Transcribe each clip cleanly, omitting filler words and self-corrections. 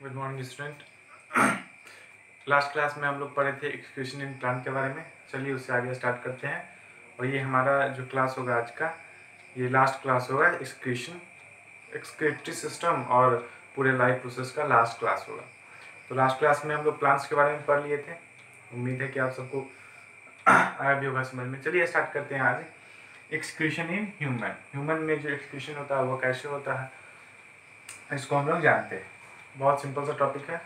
Good morning student. Last class में हम लोग पढ़े थे एक्सक्रीशन इन प्लांट के बारे में। चलिए उससे आगे स्टार्ट करते हैं। और ये हमारा जो क्लास होगा आज का, ये लास्ट क्लास होगा एक्सक्रीशन, एक्सक्रीटरी सिस्टम और पूरे लाइफ प्रोसेस का लास्ट क्लास होगा। तो लास्ट क्लास में हम लोग प्लांट्स के बारे में पढ़ लिए थे। उम्मीद है कि आप सबको आया भी होगा समझ में। चलिए स्टार्ट करते हैं आज। Excretion in human. ह्यूमन में जो एक्सक्रीशन होता है वो कैसे होता है, इसको हम लोग जानते हैं। बहुत सिंपल सा टॉपिक है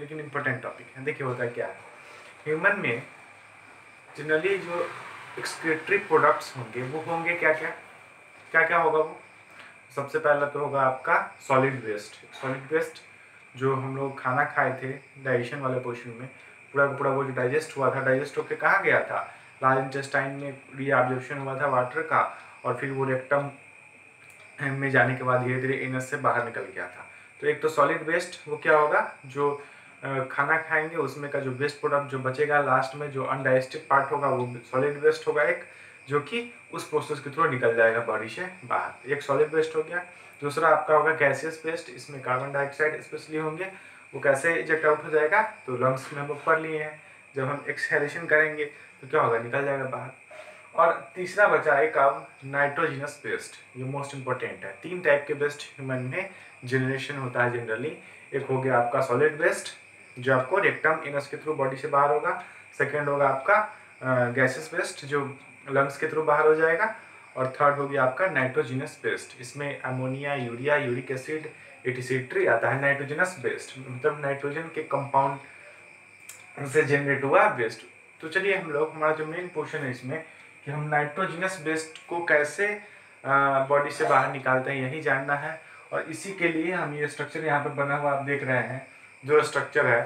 लेकिन इम्पोर्टेंट टॉपिक है। देखिए होता क्या है, ह्यूमन में जनरली जो एक्सक्रीटरी प्रोडक्ट्स होंगे वो होंगे क्या क्या होगा वो। सबसे पहला तो होगा आपका सॉलिड वेस्ट। सॉलिड वेस्ट जो हम लोग खाना खाए थे डाइजेशन वाले पोर्शन में, पूरा का पूरा वो जो डाइजेस्ट हुआ था, डाइजेस्ट होकर कहाँ गया था, लार्ज इंटेस्टाइन में रीअब्जॉर्प्शन हुआ था वाटर का, और फिर वो रेक्टम में जाने के बाद धीरे धीरे एनस से बाहर निकल गया था। तो एक तो सॉलिड वेस्ट, वो क्या होगा, जो खाना खाएंगे उसमें का जो वेस्ट प्रोडक्ट जो बचेगा लास्ट में, जो अनडाइजेस्टेड पार्ट होगा वो सॉलिड वेस्ट होगा एक, जो कि उस प्रोसेस के थ्रू निकल जाएगा बॉडी से बाहर। एक सॉलिड वेस्ट हो गया। दूसरा आपका होगा गैसियस वेस्ट। इसमें कार्बन डाइऑक्साइड स्पेशली होंगे। वो कैसे इजेक्ट आउट हो जाएगा, तो लंग्स में हम लोग पढ़ लिए हैं। जब हम एक्सहेलेशन करेंगे तो क्या होगा, निकल जाएगा बाहर। और तीसरा बचा एक अब नाइट्रोजिनस वेस्ट। ये मोस्ट इंपॉर्टेंट है। 3 टाइप के वेस्ट ह्यूमन में जनरेशन होता है जनरली। एक हो गया आपका सॉलिड वेस्ट जो आपको रेक्टम एनस के थ्रू बॉडी से बाहर होगा। सेकंड होगा आपका गैसेस वेस्ट जो लंग्स के थ्रू बाहर हो जाएगा। और थर्ड हो गया आपका नाइट्रोजिनस वेस्ट। इसमें अमोनिया, यूरिया, यूरिक एसिड, एटीसीट्री आता है। नाइट्रोजिनस वेस्ट मतलब नाइट्रोजन के कंपाउंड से जनरेट हुआ वेस्ट। तो चलिए हम लोग, हमारा जो मेन पोर्शन है इसमें कि हम नाइट्रोजिनस वेस्ट को कैसे बॉडी से बाहर निकालते हैं, यही जानना है। और इसी के लिए हम ये स्ट्रक्चर यहाँ पर बना हुआ आप देख रहे हैं। जो स्ट्रक्चर है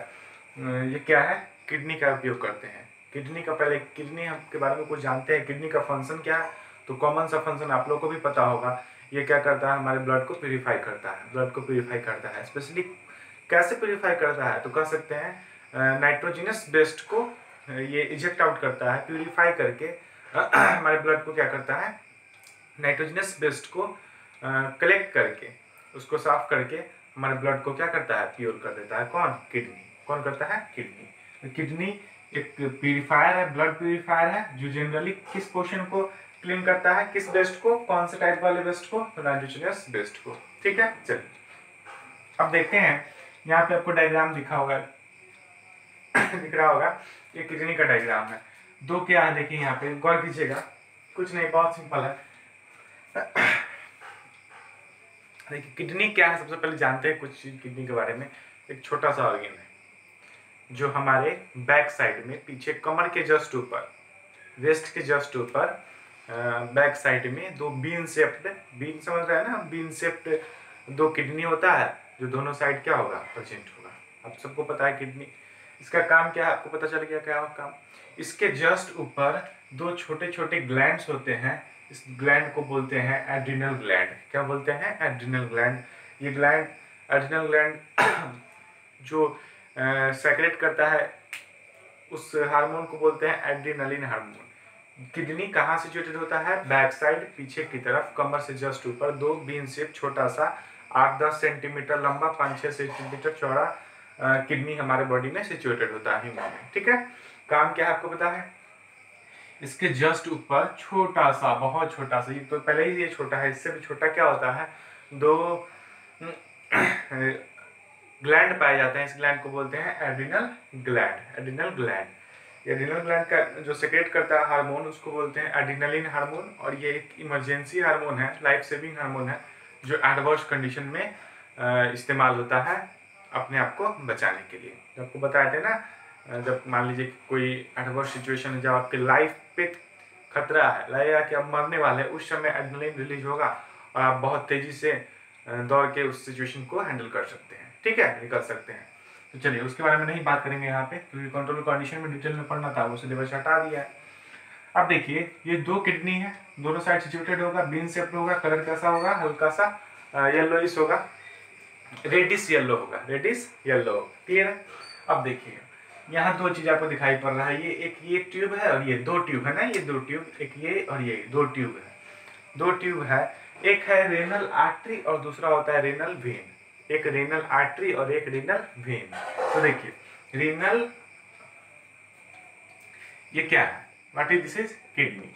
ये क्या है, किडनी का उपयोग करते हैं। किडनी का, पहले किडनी हम के बारे में कुछ जानते हैं। किडनी का फंक्शन क्या है, तो कॉमन सा फंक्शन आप लोग को भी पता होगा। ये क्या करता है, हमारे ब्लड को प्यूरिफाई करता है। ब्लड को प्यूरिफाई करता है, स्पेशली कैसे प्यूरिफाई करता है, तो कह सकते हैं नाइट्रोजिनस वेस्ट को ये इजेक्ट आउट करता है, प्यूरिफाई करके हमारे ब्लड को क्या करता है, नाइट्रोजनस वेस्ट को कलेक्ट करके उसको साफ करके हमारे ब्लड को क्या करता है, प्योर कर देता है। कौन, किडनी। कौन करता है, किडनी। किडनी एक प्यूरिफायर है, ब्लड प्यूरिफायर है, जो जनरली किस पोर्शन को क्लीन करता है, किस वेस्ट को, कौन से टाइप वाले वेस्ट को, तो नाइट्रोजनस वेस्ट को। ठीक है, चलिए अब देखते हैं। यहाँ पे आपको डायग्राम दिखा होगा दिख रहा होगा, ये किडनी का डायग्राम है। दो क्या है देखिए, यहाँ पे गौर कीजिएगा। कुछ नहीं, बहुत सिंपल है। देखिए किडनी क्या है, सबसे पहले जानते हैं कुछ किडनी के बारे में। एक छोटा सा ऑर्गन है जो हमारे बैक साइड में, पीछे कमर के जस्ट ऊपर, वेस्ट के जस्ट ऊपर बैक साइड में दो बीन शेप्ड, बीन समझ रहे हैं ना, बीन शेप्ड दो किडनी होता है, जो दोनों साइड क्या होगा, प्रेजेंट होगा। आप सबको पता है किडनी, इसका काम क्या है आपको पता चल गया क्या काम। इसके जस्ट ऊपर दो छोटे छोटे ग्लैंड्स होते हैं। इस ग्लैंड को बोलते हैं एड्रिनल ग्लैंड। क्या बोलते हैं, एड्रिनल ग्लैंड। ये ग्लैंड, एड्रिनल ग्लैंड जो सेक्रेट करता है उस हार्मोन को बोलते हैं एड्रिनलिन हार्मोन। किडनी कहाँ सिचुएटेड होता है, बैक साइड, पीछे की तरफ, कमर से जस्ट ऊपर, दो बीन शेप, छोटा सा 8-10 सेंटीमीटर लंबा, 5-6 सेंटीमीटर चौड़ा किडनी हमारे बॉडी में सिचुएटेड होता है ह्यूमन में। ठीक है, काम क्या है आपको पता है। इसके जस्ट ऊपर छोटा सा, बहुत छोटा सा, ये तो पहले ही ये छोटा है, इससे भी छोटा क्या होता है, दो ग्लैंड पाए जाते हैं। इस ग्लैंड को बोलते हैं adrenal gland. Adrenal gland, adrenal gland का जो सेक्रेट करता है हार्मोन उसको बोलते हैं एड्रिनलिन हार्मोन। और ये एक इमरजेंसी हार्मोन है, लाइफ सेविंग हार्मोन है, जो एडवर्स कंडीशन में इस्तेमाल होता है अपने आप को बचाने के लिए। जब आपको बताए थे ना, जब मान लीजिए कोई एडवर्स सिचुएशन है, जब आपके लाइफ पे खतरा है, लगेगा कि आप मरने वाले, उस समय एड्रेनलिन रिलीज होगा और आप बहुत तेजी से दौड़ के उस सिचुएशन को हैंडल कर सकते हैं। ठीक है, निकल सकते हैं। तो चलिए उसके बारे में नहीं बात करेंगे यहाँ पे, क्योंकि कंट्रोल कंडीशन में डिटेल में पढ़ना था, वो सिलेबस हटा दिया है। अब देखिए ये दो किडनी है, दोनों साइड सिचुएटेड होगा, बीन शेप्ड होगा, कलर कैसा होगा, हल्का सा येलोइश होगा, रेडिश येलो होगा, रेडिश येलो। क्लियर है। अब देखिए यहाँ दो चीज आपको दिखाई पड़ रहा है, ये एक ये ट्यूब है और ये दो ट्यूब है ना, ये दो ट्यूब, एक ये और ये दो ट्यूब है, दो ट्यूब है। एक है रेनल आर्टरी और दूसरा होता है रेनल वेन। एक रीनल आर्टरी और एक रीनल वेन। तो देखिए रीनल, ये क्या है, what is this is kidney,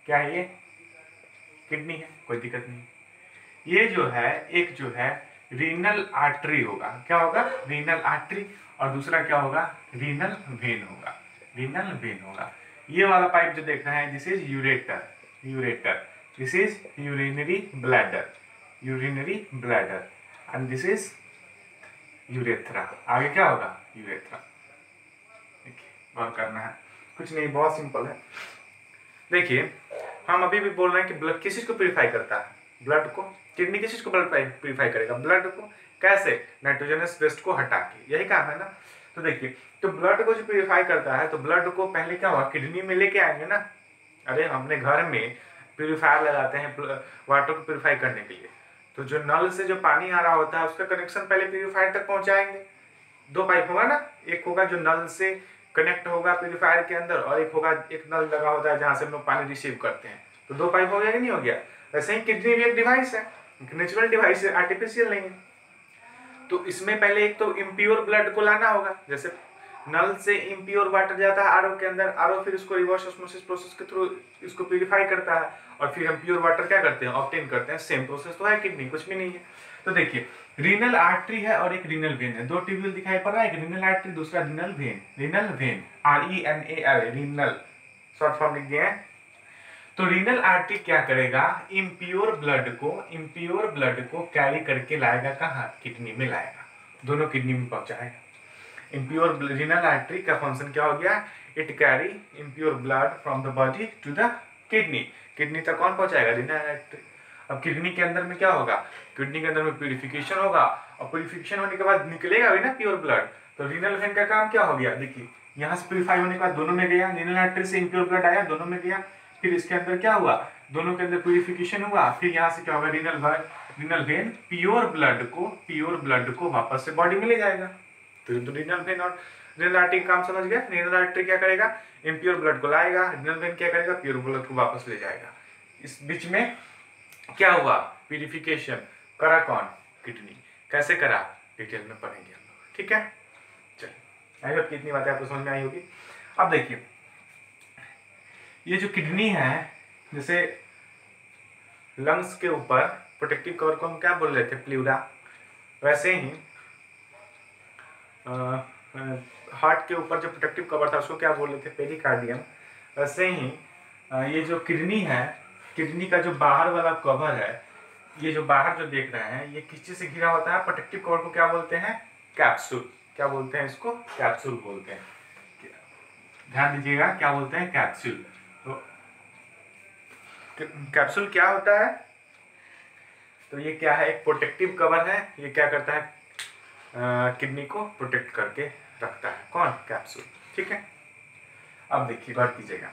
क्या है ये किडनी है, कोई दिक्कत नहीं। ये जो है एक जो है रीनल आर्टरी होगा, क्या होगा रीनल आर्टरी, और दूसरा क्या होगा रीनल वेन होगा, रीनल वेन होगा। ये वाला पाइप जो देख रहे हैं this is ureter, ureter, this is urinary bladder, urinary bladder, and this is urethra. आगे क्या होगा यूरेथ्रा। देखिए और करना है कुछ नहीं, बहुत सिंपल है। देखिए हम अभी भी बोल रहे हैं कि ब्लड किस चीज को प्यूरिफाई करता है, ब्लड को। किडनी किस चीज को ब्लड प्यूरिफाई करेगा, ब्लड को। कैसे, नाइट्रोजनस वेस्ट को हटा के, यही काम है ना। तो देखिए तो ब्लड को जो प्यूरिफाई करता है, तो ब्लड को पहले क्या हुआ किडनी में लेके आएंगे ना। अरे हमने घर में प्यूरिफायर लगाते हैं वाटर को प्यूरिफाई करने के लिए, तो जो नल से जो पानी आ रहा होता है उसका कनेक्शन पहले प्यूरिफायर तक पहुंचाएंगे। दो पाइप होगा ना, एक होगा जो नल से कनेक्ट होगा प्यूरिफायर के अंदर, और एक होगा एक नल लगा होता है जहां से हम लोग पानी रिसीव करते हैं। तो दो पाइप हो गया कि नहीं हो गया। वैसे ही किडनी भी एक डिवाइस है, नेचुरल डिवाइस है, आर्टिफिशियल नहीं है। तो इसमें पहले एक तो इम्प्योर ब्लड को लाना होगा, जैसे नल से इम्प्योर वाटर जाता है आरओ के अंदर, आरओ फिर उसको रिवर्स ऑस्मोसिस प्रोसेस के थ्रू इसको प्यूरिफाई करता है, और फिर हम प्योर वाटर क्या करते हैं ऑब्टेन करते हैं। सेम प्रोसेस तो है किडनी, कुछ भी नहीं है। तो देखिए रीनल आर्टरी है और एक रीनल वेन है, दो ट्यूब्यूल दिखाई पड़ रहा है, एक रीनल आर्टरी दूसरा renal vein, renal vein RENAL, renal short form लिख दिया है। तो रीनल आर्टरी क्या करेगा, इम्प्योर ब्लड को कैरी करके लाएगा कहाँ, किडनी में लाएगा, दोनों किडनी में पहुंचाएगा। इम्प्योर रीनल आर्टरी का फंक्शन क्या हो गया, it carry impure blood from the body to the kidney, kidney तक कौन पहुंचाएगा, रीनल आर्टरी। अब किडनी के अंदर में क्या होगा, किडनी के अंदर में प्यूरिफिकेशन होगा, और प्यूरिफिकेशन होने के बाद निकलेगा भी ना प्योर ब्लड। तो रीनल वेन का काम क्या हो गया, देखिए यहाँ से प्यूरिफाई होने के बाद दोनों में गया, रीनल आर्टरी से इम्प्योर ब्लड आया, दोनों में गया, फिर इसके अंदर क्या हुआ, दोनों के अंदर प्यूरिफिकेशन हुआ, फिर यहाँ से क्या होगा रीनल वेन प्योर ब्लड को वापस से बॉडी में ले जाएगा। तो रीनल वेन और रीनल आर्टरी काम समझ गया। रीनल आर्टरी क्या करेगा, इम्प्योर ब्लड को लाएगा, रीनल वेन क्या करेगा, प्योर ब्लड को वापस ले जाएगा। इस बीच में क्या हुआ, प्यूरिफिकेशन करा कौन, किडनी। कैसे करा, डिटेल में पढ़ेंगे हम लोग, ठीक है। चलिए आई होप कितनी बातें आपको समझ में आई होगी। अब देखिए ये जो किडनी है, जैसे लंग्स के ऊपर प्रोटेक्टिव कवर को हम क्या बोल रहे थे, प्लूरा, वैसे ही हार्ट के ऊपर जो प्रोटेक्टिव कवर था उसको क्या बोल रहे थे, पेरिकार्डियम। वैसे ही ये जो किडनी है, किडनी का जो बाहर वाला कवर है, ये जो बाहर जो देख रहे हैं, ये किस चीज से घिरा होता है, प्रोटेक्टिव कवर को क्या बोलते हैं, कैप्सूल। क्या बोलते हैं इसको, कैप्सूल बोलते हैं। ध्यान दीजिएगा क्या बोलते हैं, कैप्सूल। तो कैप्सूल क्या होता है, तो ये क्या है, एक प्रोटेक्टिव कवर है, ये क्या करता है, किडनी को प्रोटेक्ट करके रखता है, कौन, कैप्सूल, ठीक है। अब देखिए गौर कीजिएगा,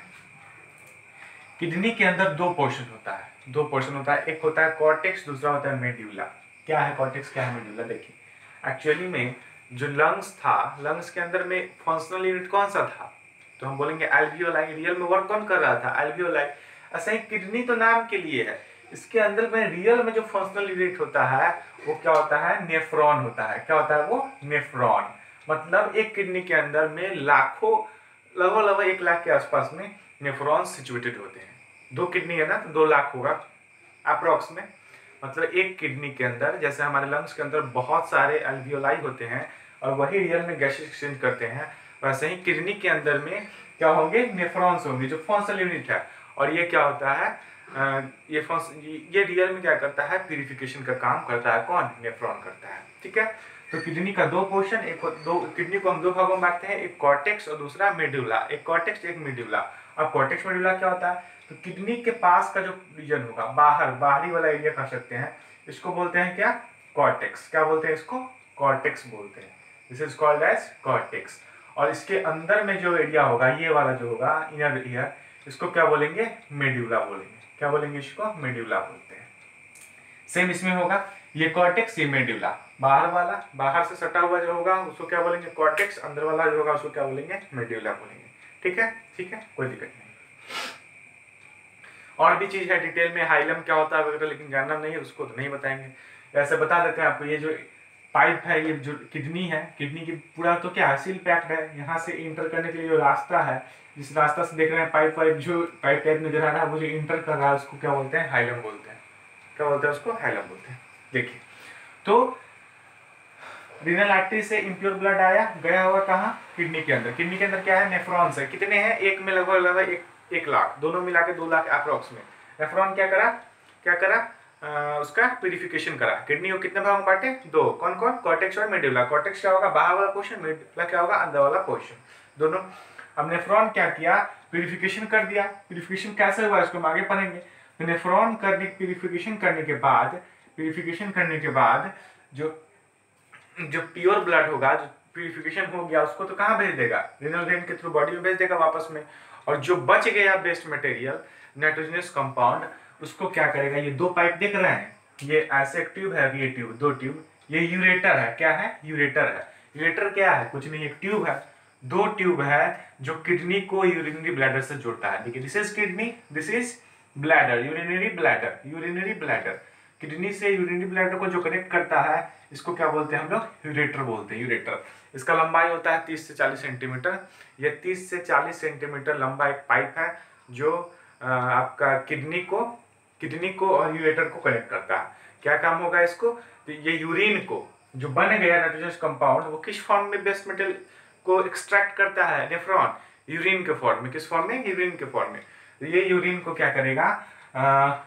किडनी के अंदर दो पोर्शन होता है, एक होता है कॉर्टेक्स, दूसरा होता है मेड्यूला। क्या है कॉर्टेक्स, क्या है मेड्यूला, देखिए एक्चुअली में जो लंग्स था, लंग्स के अंदर में फंक्शनल यूनिट कौन सा था, तो हम बोलेंगे एल्वियोलाई। रियल में वर्क कौन कर रहा था, एल्वियोलाई। ऐसा ही किडनी तो नाम के लिए है, इसके अंदर में रियल में जो फंक्शनल यूनिट होता है वो क्या होता है, नेफ्रॉन होता है। क्या होता है वो, नेफ्रॉन। मतलब एक किडनी के अंदर में लाखों, लगभग 1 लाख के आसपास में नेफ्रॉन सिचुएटेड होते हैं। 2 किडनी है ना, तो 2 लाख होगा अप्रॉक्स में। मतलब एक किडनी के अंदर, जैसे हमारे लंग्स के अंदर बहुत सारे एल्वियोलाई होते हैं और वही रियल में गैस एक्सचेंज करते हैं, वैसे ही किडनी के अंदर में क्या होंगे, नेफ्रॉन्स होंगे, जो फंक्शनल यूनिट है। और ये क्या होता है, ये रियल में क्या करता है, प्यूरिफिकेशन का काम करता है, कौन, नेफ्रॉन करता है, ठीक है। तो किडनी का 2 पोर्शन, किडनी को हम 2 भागों में बांटते हैं, एक कॉर्टेक्स और दूसरा मेडुला। एक कॉर्टेक्स, एक मेडुला। अब कॉर्टेक्स मेडुला क्या होता है, तो किडनी के पास का जो रीजन होगा, बाहरी वाला एरिया कह सकते हैं, इसको बोलते हैं क्या, कॉर्टेक्स। क्या बोलते हैं इसको, कॉर्टेक्स बोलते हैं। This is called as cortex. और इसके अंदर में जो एरिया होगा, ये वाला जो होगा इनर एरिया, इसको क्या बोलेंगे, मेडुला बोलेंगे। क्या बोलेंगे इसको, मेडुला बोलते हैं। सेम इसमें होगा, ये कॉर्टेक्स, ये मेडुला। बाहर वाला, बाहर से सटा हुआ जो होगा उसको क्या बोलेंगे, कॉर्टेक्स। अंदर वाला जो होगा उसको क्या बोलेंगे, मेडुला बोलेंगे, ठीक है, ठीक है, कोई दिक्कत नहीं। और भी चीज है डिटेल में, हाइलम क्या होता है वगैरह, लेकिन जानना नहीं है उसको तो नहीं बताएंगे। ऐसे बता देते हैं आपको, ये जो पाइप है, ये जो किडनी है, किडनी की पूरा तो क्या है, सील पैक्ड है। यहाँ से इंटर करने के लिए जो रास्ता है, जिस रास्ता से देख रहे हैं पाइप वाइप, जो पाइप टाइप नजर आ रहा है, वो जो इंटर कर रहा है उसको क्या बोलते हैं, हाइलम बोलते हैं। क्या बोलते हैं उसको, हाइलम बोलते हैं। देखिए तो रीनल आर्टरी से इम्प्योर ब्लड आया, गया हुआ कहाँ, किडनी के अंदर। किडनी के अंदर क्या है, नेफ्रॉन्स है। कितने हैं, एक में लगभग एक लाख, दोनों मिला के 2 लाख अप्रोक्स में। नेफ्रॉन क्या करा उसका प्यूरिफिकेशन करा। किडनी को कितने भाग में बांटे, 2। कौन कौन, कॉर्टेक्स और मेडुला। कॉर्टेक्स क्या होगा, बाहर वाला पोर्शन, मेडुला क्या होगा, अंदर वाला पोर्शन, दोनों। अब नेफ्रॉन क्या किया, प्यूरिफिकेशन कर दिया। प्यूरिफिकेशन कैसे हुआ इसको हम आगे पढ़ेंगे। तो नेफ्रॉन प्यूरिफिकेशन करने के बाद जो प्योर ब्लड होगा, जो प्यूरिफिकेशन हो गया, उसको तो कहाँ भेज देगा, रीनल वेन के थ्रू बॉडी में भेज देगा वापस में। और जो बच गया वेस्ट मटेरियल, नाइट्रोजनस कंपाउंड, उसको क्या करेगा, ये 2 पाइप देख रहे हैं, ये ऐसे एक ट्यूब है, ये ट्यूब, 2 ट्यूब, ये यूरेटर है। क्या है, यूरेटर है। यूरेटर क्या है, कुछ नहीं, एक ट्यूब है, 2 ट्यूब है जो किडनी को यूरिनरी ब्लैडर से जोड़ता है। देखिए, this is kidney, this is bladder, urinary bladder. Kidney से यूरिनरी ब्लैडर को जो कनेक्ट करता है, इसको क्या बोलते हैं हम लोग, यूरेटर बोलते हैं, यूरेटर। इसका लंबाई होता है 30 से 40 सेंटीमीटर। ये 30 से 40 सेंटीमीटर लंबा एक पाइप है जो आपका किडनी को और यूरेटर को कनेक्ट करता है। क्या काम होगा इसको, तो ये यूरिन को जो बन गया नाइट्रोजनस कंपाउंड, वो किस फॉर्म में वेस्ट मटेरियल को एक्सट्रैक्ट करता है, नेफ्रॉन, यूरिन के फॉर्म में। किस फॉर्म में, यूरिन के फॉर्म में। तो ये यूरिन को क्या करेगा,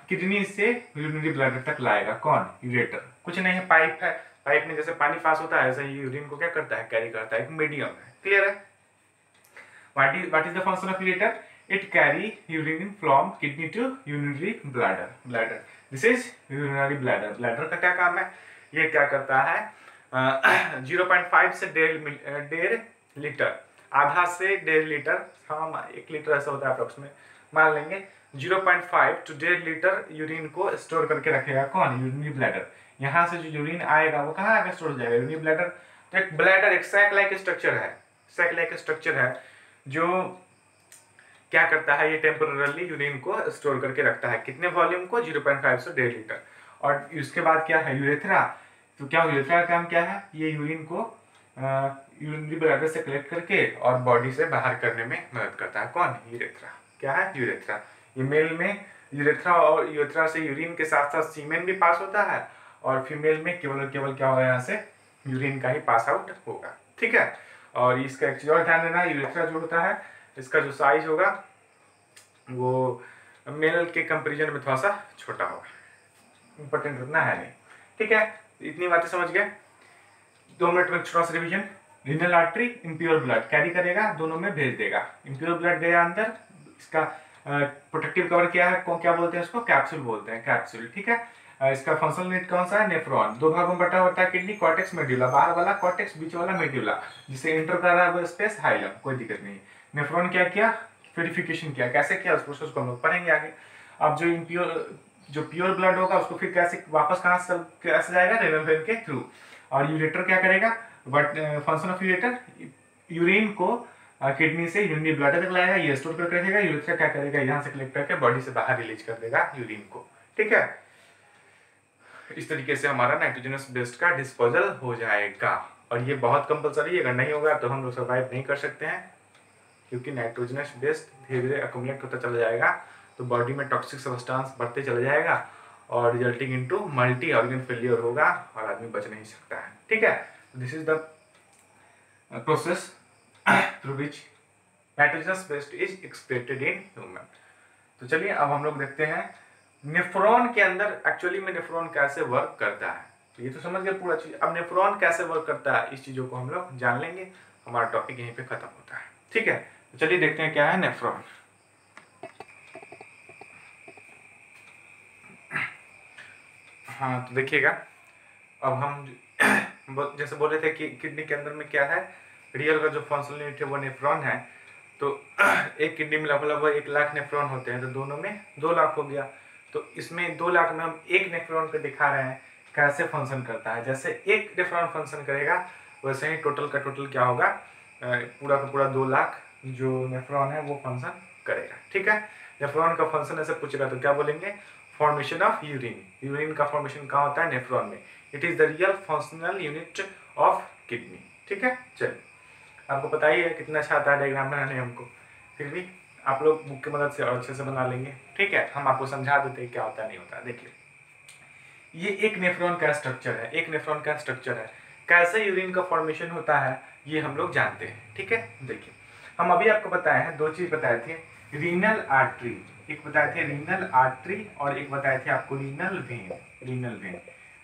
किडनी से यूरिनरी ब्लैडर तक लाएगा। कौन, यूरेटर। कुछ नहीं है, पाइप है। पाइप में जैसे पानी पास होता है, ऐसे ही यूरिन को क्या करता है, कैरी करता है। एक मीडियम है, क्लियर है। What is the function of ureter, it carry urine from kidney to urinary bladder. This is urinary bladder का क्या काम है, ये क्या करता है, 0.5 से 1.5 लीटर, आधा से 1.5 लीटर, हाँ 1 लीटर ऐसा होता है अप्रोक्सीमेट, मान लेंगे 0.5 to 1.5 लीटर यूरिन को स्टोर करके रखेगा। कौन, यूरिनरी ब्लैडर। यहाँ से जो यूरिन आएगा वो कहाँ आकर स्टोर हो जाएगा, यूरिनरी ब्लैडर। तो एक ब्लैडर एक सैक लाइक स्ट्रक्चर है जो क्या करता है, ये टेम्पोरली यूरिन को स्टोर करके रखता है। कितने वॉल्यूम को, 0.5 से 1.5 लीटर। और उसके बाद क्या है, यूरेथ्रा। तो क्या यूरेथ्रा का काम क्या है, ये यूरिन को यूरिनरी ब्लैडर से कलेक्ट करके और बॉडी से बाहर करने में मदद करता है। कौन, यूरेथ्रा। क्या है, यूरेथ्रा। ये मेल में यूरेथ्रा, और यूरेथ्रा से यूरिन के साथ साथ सीमेन भी पास होता है, और फीमेल में केवल क्या होगा, यहाँ से यूरिन का ही पास आउट होगा। ठीक है। और इसका एक चीज और ध्यान देना, यूरेथ्रा जो होता है, इसका जो साइज होगा वो मेल के कंपेरिजन में थोड़ा सा छोटा होगा, इंपॉर्टेंट उतना है नहीं। ठीक है, इतनी बातें समझ गए। 2 मिनट में छोटा सा revision. Renal artery impure blood carry करेगा, दोनों में भेज देगा। इम्प्योर ब्लड गया अंदर, इसका प्रोटेक्टिव कवर क्या है, क्या बोलते हैं उसको, कैप्सूल बोलते हैं, कैप्सूल। ठीक है। इसका फंक्शनल यूनिट कौन सा है, नेफ्रॉन। 2 भागों में बटा होता है किडनी, कॉर्टेक्स मेडुला, बाहर वाला कॉर्टेक्स, बीच वाला मेडुला, जिसे इंटर कर रहा है वो स्पेस हाइलम, कोई दिक्कत नहीं। नेफ्रॉन क्या किया, प्यूरिफिकेशन किया। कैसे किया, उस प्रोसेस को हम लोग पढ़ेंगे आगे। अब जो प्योर ब्लड होगा उसको फिर कैसे वापस कैसे जाएगा, रीनल वेन के थ्रू। और यूरेटर क्या करेगा, but function of ureter, urine को किडनी से यूरिनरी ब्लैडर तक लाएगा, ये स्टोर करके रखेगा। यूरेथ्रा क्या करेगा, यहाँ से कलेक्ट करके बॉडी से बाहर रिलीज कर देगा यूरिन को। ठीक है। इस तरीके से हमारा नाइट्रोजनस वेस्ट का डिस्पोजल हो जाएगा। और ये बहुत कंपलसरी है, अगर नहीं होगा तो हम लोग सर्वाइव नहीं कर सकते हैं, क्योंकि नाइट्रोजनस वेस्ट धीरे धीरे अक्यूमुलेट होता चला जाएगा, तो बॉडी में टॉक्सिक सब्सटेंस बढ़ते चला जाएगा, और resulting into multi organ failure होगा, और आदमी बच नहीं सकता है। ठीक है। This is the process through which nitrogenous waste is excreted in human. तो चलिए अब हम लोग देखते हैं नेफ्रॉन के अंदर एक्चुअली में नेफ्रॉन कैसे वर्क करता है। तो ये तो समझ गए पूरा चीज। अब नेफ्रॉन कैसे वर्क करता है, इस चीजों को हम लोग जान लेंगे, हमारा टॉपिक यहीं पे खत्म होता है। ठीक है। तो चलिए देखते हैं क्या है नेफ्रॉन। हाँ, तो देखिएगा, अब हम जैसे बोल रहे थे कि किडनी के अंदर में क्या है, रियल का जो फंक्शनल यूनिट है वो नेफ्रॉन है। तो एक किडनी में लगभग 1 लाख नेफ्रॉन होते हैं, तो दोनों में 2 लाख हो गया। तो इसमें 2 लाख में हम एक नेफ्रॉन को दिखा रहे हैं कैसे फंक्शन करता है। जैसे एक नेफ्रॉन फंक्शन करेगा, वैसे ही टोटल का टोटल क्या होगा, पूरा का पूरा 2 लाख जो नेफ्रॉन है वो फंक्शन करेगा। ठीक है। नेफ्रॉन का फंक्शन ऐसे पूछ रहा तो क्या बोलेंगे, फॉर्मेशन ऑफ यूरिन। यूरिन का फॉर्मेशन कहाँ होता है? नेफ्रॉन में। It is the real functional unit of kidney. ठीक है, चलिए आपको पता ही है कितना अच्छा आता है डायग्राम बनाने हमको, फिर भी आप लोग बुक की मदद से और अच्छे से बना लेंगे। ठीक है, हम आपको समझा देते हैं क्या होता है नहीं होता है। देखिए ये एक नेफ्रॉन का स्ट्रक्चर है, एक नेफ्रॉन का स्ट्रक्चर है। कैसे यूरिन का फॉर्मेशन होता है ये हम लोग जानते हैं। ठीक है, देखिए हम अभी आपको बताए हैं, दो चीज बताए थे, रीनल आर्टरी, एक बताए थे रीनल आर्टरी और एक बताए थे आपको renal vein. Renal vein,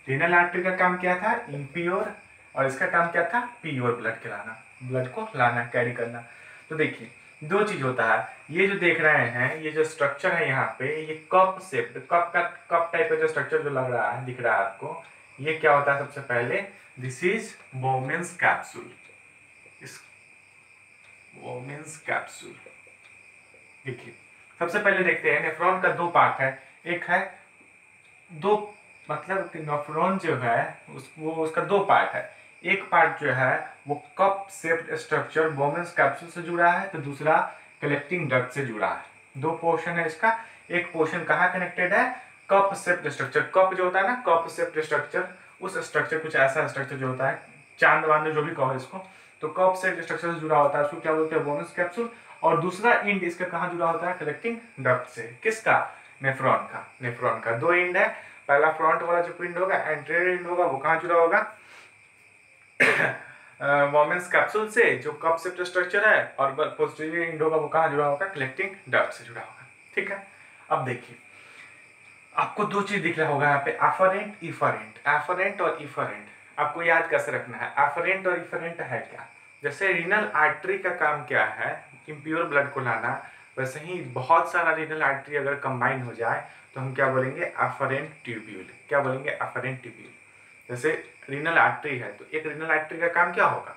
renal artery का काम क्या था? इम्प्योर, और इसका काम क्या था? प्योर ब्लड के लाना, ब्लड को लाना, कैरी करना। तो देखिए दो चीज होता है, ये जो देख रहे हैं ये जो स्ट्रक्चर है यहाँ पे, ये कप शेप्ड, कप टाइप का जो स्ट्रक्चर जो लग रहा है, दिख रहा है आपको, ये क्या होता है? सबसे पहले दिस इज बोमेन्स कैप्सूल। इस बोमेन्स कैप्सूल देखिए सबसे पहले देखते हैं नेफ्रॉन का दो पार्ट है, एक है दो, मतलब नेफ्रॉन जो है वो उसका दो पार्ट है। एक पार्ट जो है वो cup shaped structure Bowman's capsule से जुड़ा है, तो दूसरा कलेक्टिंग डक्ट से जुड़ा है। दो पोर्शन है इसका, एक पोर्शन कहाँ कनेक्टेड है? Cup shaped structure. कप जो होता है ना, कप शेप्ड स्ट्रक्चर, उस स्ट्रक्चर कुछ ऐसा स्ट्रक्चर जो होता है, चांद वांद जो भी कहो इसको, तो कप शेप्ड स्ट्रक्चर से जुड़ा होता है, उसको क्या बोलते हैं? Bowman's capsule. और दूसरा इंड इसका कहाँ जुड़ा होता है? कलेक्टिंग डक्ट से। किसका? नेफ्रॉन का। नेफ्रॉन का दो इंड है, पहला फ्रंट वाला जो पिंड होगा, एंटीरियर इंड होगा, वो कहाँ जुड़ा होगा? बोमेन्स कैप्सूल से, जो कप शेप्ड स्ट्रक्चर है, और पोस्टीरियर इंड होगा वो कहाँ जुड़ा होगा? कलेक्टिंग डक्ट से जुड़ा होगा। ठीक है, अब देखिए आपको दो चीज दिख रहा होगा यहाँ पे, एफरेंट इफरेंट। एफरेंट और इफरेंट आपको याद कैसे रखना है? एफरेंट और इफरेंट है क्या? जैसे रीनल आर्टरी का काम क्या है? इम्प्योर ब्लड को लाना, वैसे ही बहुत सारा रीनल आर्टरी अगर कंबाइन हो जाए तो हम क्या बोलेंगे? Afferent tubule. क्या बोलेंगे? Afferent tubule. जैसे रीनल आर्टरी है तो एक रीनल आर्टरी का काम क्या होगा?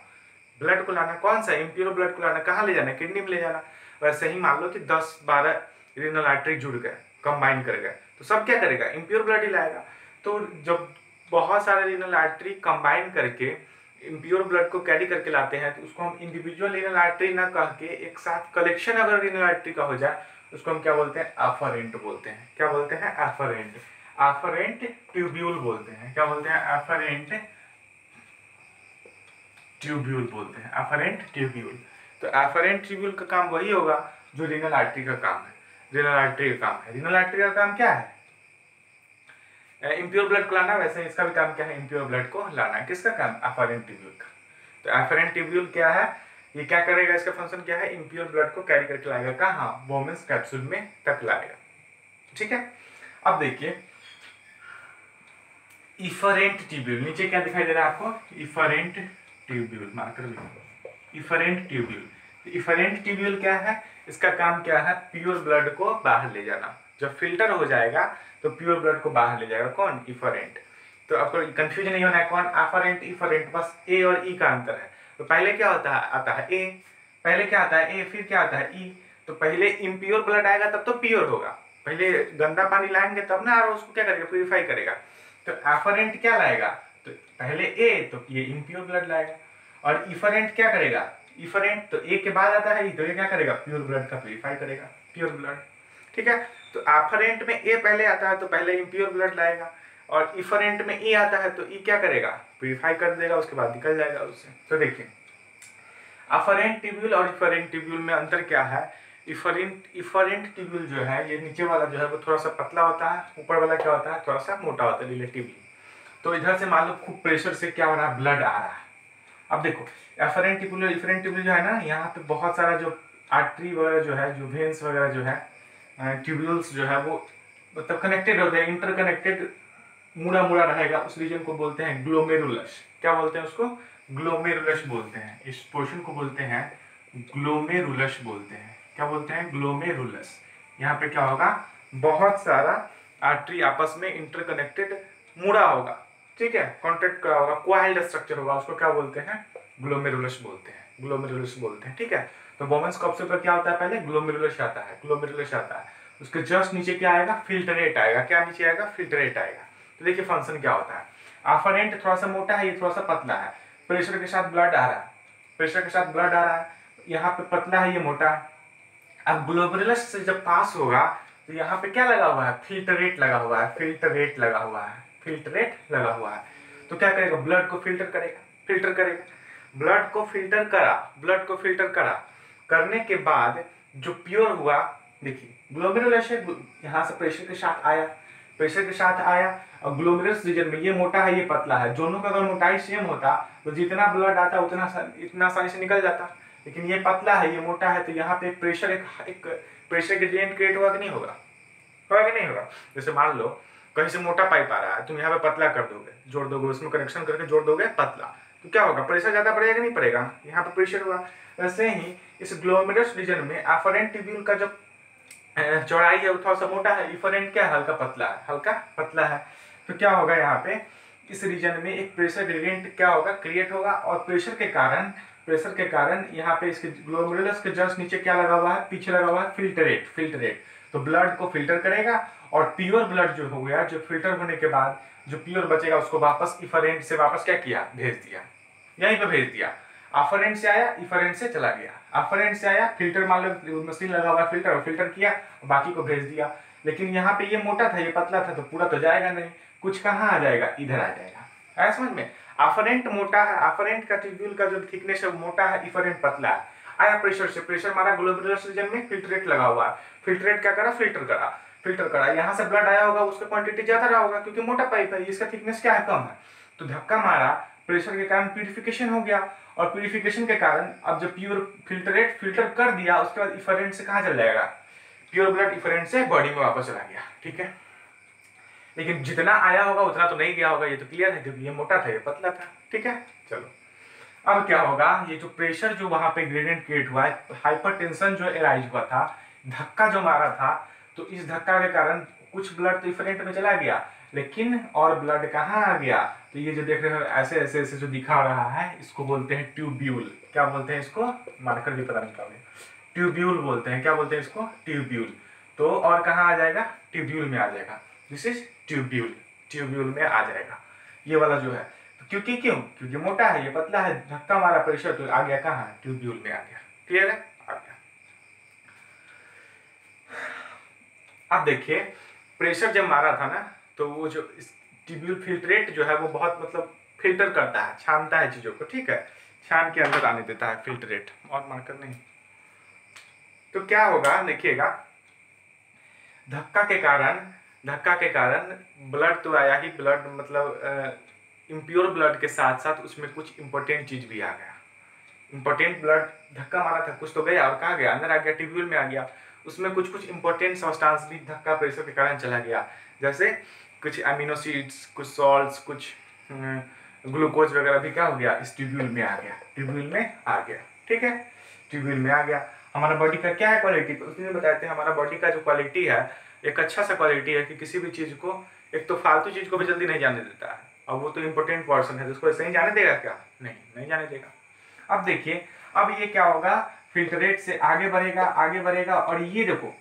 ब्लड को लाना। कौन सा? इम्प्योर ब्लड को लाना। कहाँ ले जाना? किडनी में ले जाना। वैसे ही मान लो कि 10-12 रीनल आर्टरी जुड़ गए, कंबाइन कर गए, तो सब क्या करेगा? इम्प्योर ब्लड ही लाएगा। तो जब बहुत सारे रीनल आर्टरी कंबाइन करके इम्प्योर ब्लड को कैरी करके लाते हैं तो उसको हम इंडिविजुअल रीनल आर्टरी ना कह के एक साथ कलेक्शन अगर रीनल आर्टरी का हो जाए उसको हम क्या बोलते हैं? एफरेंट बोलते हैं। क्या बोलते हैं? एफरेंट। एफरेंट ट्यूब्यूल बोलते हैं। क्या बोलते हैं? एफरेंट ट्यूब्यूल बोलते हैं। Afferent tubule. तो एफरेंट ट्यूब्यूल का काम वही होगा जो रीनल आर्टरी का काम है। रीनल आर्टरी का काम है। रीनल आर्टरी का काम क्या है? इम्प्योर ब्लड को लाना। वैसे इसका भी काम क्या है? इम्प्योर ब्लड को लाना। किसका काम? एफरेंट ट्यूब्यूल का। तो एफरेंट ट्यूब्यूल क्या है? ये क्या करेगा? इसका फंक्शन क्या है? इम्प्योर ब्लड को कैरी करके लाएगा कहाँ? बोमेन्स कैप्सूल में तक लाएगा। ठीक है, अब देखिए इफरेंट ट्यूब्यूल, नीचे क्या दिखाई दे रहा है आपको? इफरेंट ट्यूब्यूल, मार्कर लिखो, इफरेंट ट्यूब्यूल। इफरेंट ट्यूब्यूल क्या है? इसका काम क्या है? प्योर ब्लड को बाहर ले जाना। जब फिल्टर हो जाएगा तो प्योर ब्लड को बाहर ले जाएगा। कौन? इफरेंट। तो आपको कंफ्यूजन नहीं होना है कौन एफरेंट इफरेंट, बस ए और ई का अंतर है। तो पहले क्या होता है? आता है ए, पहले क्या आता है? ए, फिर क्या आता है? ई। तो पहले इम्प्योर ब्लड आएगा तब तो प्योर होगा, पहले गंदा पानी लाएंगे तब ना, और उसको क्या करेगा? प्यूरिफाई करेगा। तो एफरेंट क्या लाएगा? तो पहले ए, तो ये इम्प्योर ब्लड लाएगा। और इफरेंट क्या करेगा? इफरेंट तो ए के बाद आता है ई, तो ये क्या करेगा? प्योर ब्लड का प्यूरिफाई करेगा, प्योर ब्लड। ठीक है, तो एफरेंट में ए पहले आता है तो पहले इम्प्योर ब्लड लाएगा, और इफरेंट में ई आता है तो ई क्या करेगा? प्यूरिफाई कर देगा, उसके बाद निकल जाएगा उससे। तो देखिए एफरेंट ट्यूब्यूल और इफरेंट ट्यूब्यूल में अंतर क्या है? इफरेंट ट्यूब्यूल जो है, ये नीचे वाला जो है वो थोड़ा सा पतला होता है, ऊपर वाला क्या होता है? थोड़ा सा मोटा होता है रिलेटिवली। तो इधर से मान लो खूब प्रेशर से क्या हो रहा है? ब्लड आ रहा है। अब देखो एफरेंट ट्यूब्यूल और इफरेंट ट्यूब्यूल जो है ना, यहाँ पे बहुत सारा जो आर्टरी वगैरह जो है, जो वेन्स वगैरह जो है, ट्यूब्यूल्स जो है वो मतलब कनेक्टेड होते हैं, इंटरकनेक्टेड, मुड़ा मुड़ा रहेगा। उस रीजन को बोलते हैं ग्लोमेरुलस। क्या बोलते हैं उसको? ग्लोमेरुलस बोलते हैं। इस पोर्शन को बोलते हैं ग्लोमेरुलस बोलते हैं। क्या बोलते हैं? ग्लोमेरुलस। यहाँ पे क्या होगा? बहुत सारा आर्टरी आपस में इंटरकनेक्टेड मुड़ा होगा। ठीक है, कॉन्ट्रैक्ट करा होगा, कोआइल्ड स्ट्रक्चर होगा, उसको क्या बोलते हैं? ग्लोमेरुलस बोलते हैं। ग्लोमेरुलस बोलते हैं। ठीक है, तो बोमेन्स कैप्सूल पर क्या होता है? पहले ग्लोमेरुलस आता है, ग्लोमेरुलस आता है, उसके जस्ट नीचे क्या आएगा? फिल्ट्रेट आएगा। क्या नीचे आएगा? फिल्ट्रेट आएगा। तो देखिए फंक्शन क्या होता है। एफरेंट थोड़ा सा मोटा है, ये थोड़ा सा पतला है, प्रेशर के साथ ब्लड आ रहा है, प्रेशर के साथ ब्लड आ रहा है, यहाँ पे पतला है, ये मोटा है। अब ग्लोमेरुलस से जब पास होगा तो यहाँ पे क्या लगा हुआ है, फिल्टरेट लगा हुआ है, फिल्टरेट लगा हुआ है, फिल्टरेट लगा हुआ है। तो क्या करेगा, ब्लड को फिल्टर करेगा, फिल्टर करेगा, ब्लड को फिल्टर करा, ब्लड को फिल्टर करा, करने के बाद जो प्योर हुआ, देखिए ग्लोमेरुलस यहाँ से प्रेशर के साथ आया, प्रेशर के साथ आया, और ग्लोमेरुलस रीजन में ये मोटा है ये पतला है, दोनों का अगर मोटाई सेम होता तो जितना ब्लड आता उतना इतना आसानी से निकल जाता, लेकिन ये पतला है ये मोटा है, तो यहाँ पे प्रेशर एक प्रेशर ग्रेडियंट क्रिएट होगा कि नहीं होगा, होगा कि नहीं होगा। जैसे मान लो कहीं से मोटा पाइप आ रहा है, तुम यहाँ पे पतला कर दोगे, जोड़ दोगे, उसमें कनेक्शन करके जोड़ दोगे पतला, तो क्या होगा, प्रेशर ज्यादा पड़ेगा कि नहीं पड़ेगा, यहाँ पे प्रेशर हुआ। वैसे ही इस ग्लोमेरुलस रीजन में एफरेंट ट्यूब्यूल का जो चौड़ाई है वो थोड़ा सा मोटा है, इफरेंट क्या है, हल्का पतला है, हल्का पतला है। तो क्या होगा यहाँ पे इस रीजन में एक प्रेशर ग्रेडियंट क्या होगा, क्रिएट होगा, और प्रेशर के कारण यहाँ पे इसके ग्लोमेरुलस के जस्ट नीचे क्या लगा हुआ है, पीछे लगा हुआ है फिल्टरेट, फिल्टरेट। तो ब्लड को फिल्टर करेगा, और प्योर ब्लड जो हो गया, जो फिल्टर होने के बाद जो प्योर बचेगा उसको वापस इफरेंट से वापस क्या किया, भेज दिया, यहीं पे भेज दिया। अफरेंट से आया, इफरेंट से चला गया, अफरेंट से आया, फिल्टर मान लो मशीन लगा हुआ फिल्टर, फिल्टर किया, बाकी को भेज दिया। लेकिन यहाँ पे ये मोटा था ये पतला था, तो पूरा तो जाएगा नहीं, कुछ कहाँ आ जाएगा, इधर आ जाएगा। आया समझ में, अफरेंट मोटा है, अफरेंट का ट्यूब्यूल का जो थिकनेस है मोटा है, इफरेंट पतला है। आया प्रेशर से, प्रेशर मारा ग्लोमेरुलस रीजन में, फिल्टरेट लगा हुआ है, फिल्टरेट क्या करा, फिल्टर करा, फिल्टर करा, यहाँ से ब्लड आया होगा, उसका क्वांटिटी ज्यादा रहा होगा क्योंकि मोटा पाइप है, इसका थिकनेस क्या है, कम है। तो धक्का मारा, प्रेशर के कारण प्यूरिफिकेशन हो गया, और प्यूरिफिकेशन के कारण अब जब प्योर फिल्टरेट फिल्टर कर दिया, उसके बाद इफरेंट से कहाँ चल जाएगा, प्योर ब्लड इफरेंट से बॉडी में वापस चला गया, ठीक है। लेकिन जितना आया होगा उतना तो नहीं गया होगा, ये तो क्लियर है, क्योंकि ये मोटा था ये पतला था, ठीक है। चलो अब क्या होगा, ये जो प्रेशर जो वहां पे ग्रेडियंट क्रिएट हुआ है, हाइपरटेंशन जो एराइज हुआ था, धक्का जो मारा था, तो इस धक्का के कारण कुछ ब्लड तो इफरेंट में चला गया, लेकिन और ब्लड कहाँ आ गया, तो ये जो देख रहे हो ऐसे ऐसे ऐसे जो दिखा रहा है, इसको बोलते हैं ट्यूब्यूल। क्या बोलते हैं इसको, मार्कर भी पता निकाले, ट्यूब्यूल बोलते हैं। क्या बोलते हैं इसको, ट्यूब्यूल। तो और कहाँ आ जाएगा, ट्यूब्यूल में आ जाएगा, दिस इज ट्यूब्यूल, ट्यूब्यूल में आ जाएगा ये वाला जो है। क्योंकि क्योंकि मोटा है ये पतला है, धक्का मारा प्रेशर तो आ गया कहाँ, ट्यूब्यूल में आ गया, क्लियर है, आ गया। अब देखिए प्रेशर जब मारा था ना, तो वो जो ट्यूब्यूल फिल्ट्रेट जो है वो बहुत मतलब फिल्टर करता है, छानता है चीजों को, ठीक है, छान के अंदर आने देता है फिल्ट्रेट, और मार्कर नहीं। तो क्या होगा देखिएगा, धक्का के कारण ब्लड तो आया ही, ब्लड मतलब इम्प्योर ब्लड के साथ साथ उसमें कुछ इंपॉर्टेंट चीज भी आ गया, इंपॉर्टेंट ब्लड, धक्का मारा था कुछ तो गया, और कहाँ गया, अंदर आ गया, ट्यूब्यूल में आ गया, उसमें कुछ कुछ इंपॉर्टेंट सब्सटेंस भी धक्का प्रेशर के कारण चला गया, जैसे कुछ अमीनो एसिड्स, कुछ सॉल्ट्स, कुछ ग्लूकोज वगैरह भी क्या हो गया, इस ट्यूब्यूल में आ गया, ट्यूब्यूल में आ गया, ठीक है, ट्यूब्यूल में आ गया। हमारा बॉडी का क्या है क्वालिटी, उसमें बताते हैं हमारा बॉडी का जो क्वालिटी है एक अच्छा सा क्वालिटी है कि किसी भी चीज को, एक तो फालतू चीज को भी जल्दी नहीं जाने देता है, और वो तो इंपॉर्टेंट पर्सन है, तो उसको ऐसे ही जाने देगा क्या, नहीं जाने देगा। अब देखिए, अब ये क्या होगा, फिल्टरेट से आगे बढ़ेगा, आगे बढ़ेगा, और ये देखो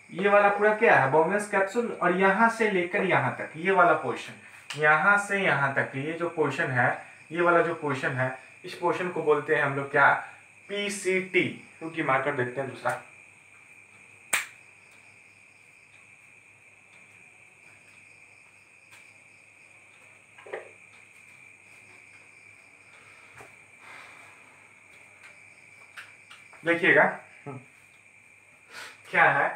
ये वाला पूरा क्या है, बॉम्बेस कैप्सूल, और यहाँ से लेकर यहाँ तक ये वाला पोर्शन, यहाँ से यहाँ तक ये जो पोर्शन है, ये वाला जो पोर्शन है, इस पोर्शन को बोलते हैं हम लोग क्या, पीसीटी। क्योंकि मार्कर देखते हैं दूसरा, देखिएगा क्या है,